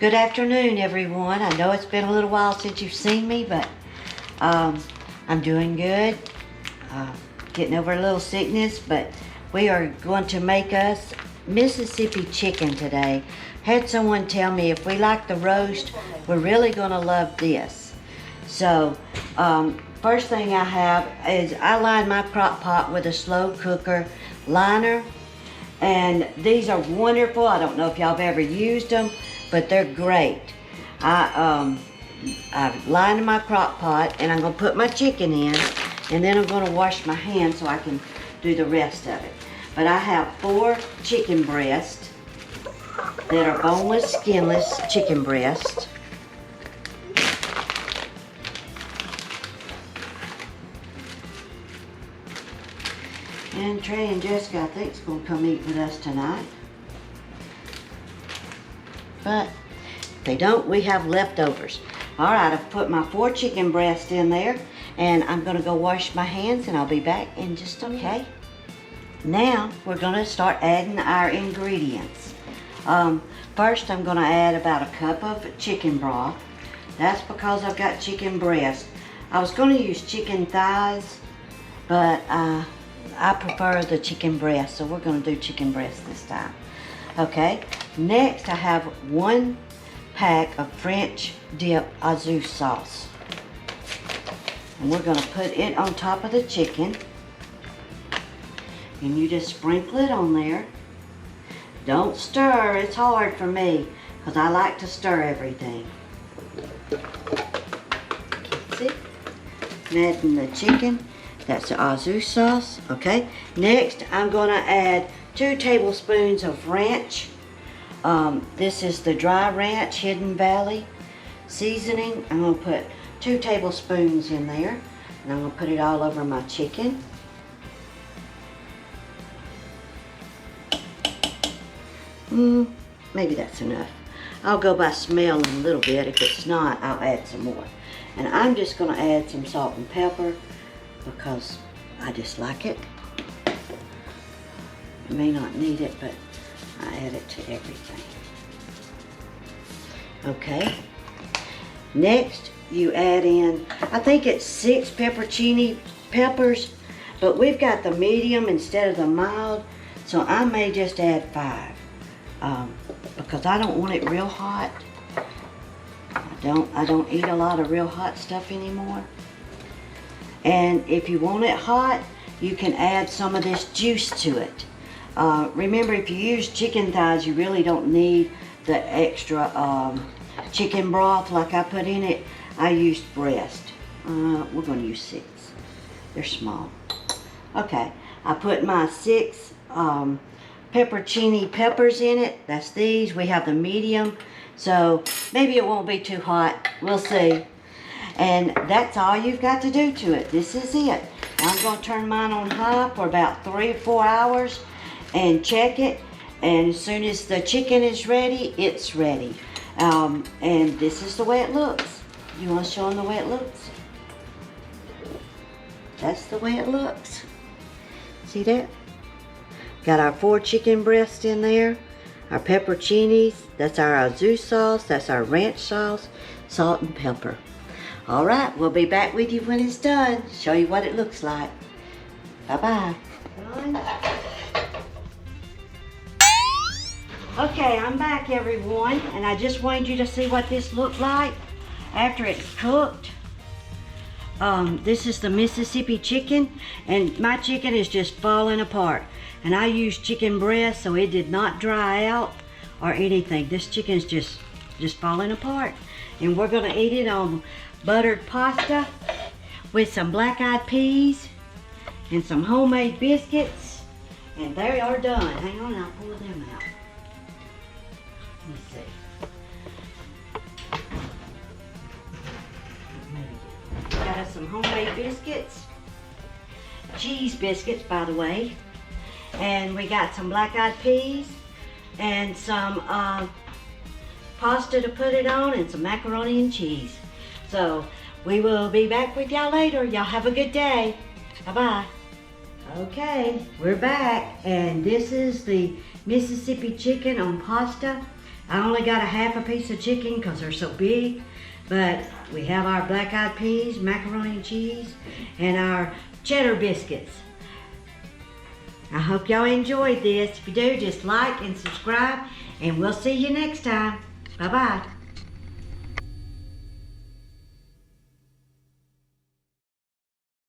Good afternoon, everyone. I know it's been a little while since you've seen me, but I'm doing good. Getting over a little sickness, but we are going to make us Mississippi chicken today. Had someone tell me if we like the roast, we're really going to love this. So, first thing I have is I line my crock pot with a slow cooker liner. And these are wonderful. I don't know if y'all have ever used them, but they're great. I've lined my crock pot and I'm gonna put my chicken in, and then I'm gonna wash my hands so I can do the rest of it. But I have 4 chicken breasts that are boneless, skinless chicken breasts. And Trey and Jessica, I think, is going to come eat with us tonight. But if they don't, we have leftovers. All right, I've put my 4 chicken breasts in there, and I'm going to go wash my hands, and I'll be back in just okay. Now, we're going to start adding our ingredients. First, I'm going to add about a cup of chicken broth. That's because I've got chicken breast. I was going to use chicken thighs, but I prefer the chicken breast, so we're going to do chicken breast this time. Okay, next I have 1 pack of French dip au jus sauce. And we're going to put it on top of the chicken. And you just sprinkle it on there. Don't stir, it's hard for me, because I like to stir everything. See? Adding the chicken. That's the au jus sauce, okay? Next, I'm gonna add 2 tablespoons of ranch. This is the dry ranch, Hidden Valley seasoning. I'm gonna put 2 tablespoons in there, and I'm gonna put it all over my chicken. Maybe that's enough. I'll go by smell in a little bit. If it's not, I'll add some more. And I'm just gonna add some salt and pepper, because I just like it. You may not need it, but I add it to everything. Okay. Next, you add in, I think it's 6 pepperoncini peppers, but we've got the medium instead of the mild, so I may just add 5, because I don't want it real hot. I don't eat a lot of real hot stuff anymore. And if you want it hot, you can add some of this juice to it. Remember, if you use chicken thighs, you really don't need the extra chicken broth like I put in it. I used breast. We're going to use 6. They're small. Okay, I put my 6 pepperoncini peppers in it. That's these. We have the medium, so maybe it won't be too hot. We'll see. And that's all you've got to do to it. This is it. I'm going to turn mine on high for about 3 or 4 hours and check it. And as soon as the chicken is ready, it's ready. And this is the way it looks. You want to show them the way it looks? That's the way it looks. See that? Got our 4 chicken breasts in there. Our pepperoncinis. That's our au jus sauce. That's our ranch sauce. Salt and pepper. All right, we'll be back with you when it's done. Show you what it looks like. Bye-bye. Okay, I'm back, everyone, and I just wanted you to see what this looked like after it's cooked. This is the Mississippi chicken, and my chicken is just falling apart. And I used chicken breast, so it did not dry out or anything. This chicken's just falling apart. And we're gonna eat it on buttered pasta with some black-eyed peas and some homemade biscuits, and they are done. Hang on, I'll pull them out. Let me see. Got us some homemade biscuits, cheese biscuits, by the way, and we got some black-eyed peas and some pasta to put it on, and some macaroni and cheese. So we will be back with y'all later. Y'all have a good day. Bye-bye. Okay, we're back, and this is the Mississippi chicken on pasta. I only got a half a piece of chicken because they're so big, but we have our black-eyed peas, macaroni and cheese, and our cheddar biscuits. I hope y'all enjoyed this. If you do, just like and subscribe, and we'll see you next time. Bye-bye.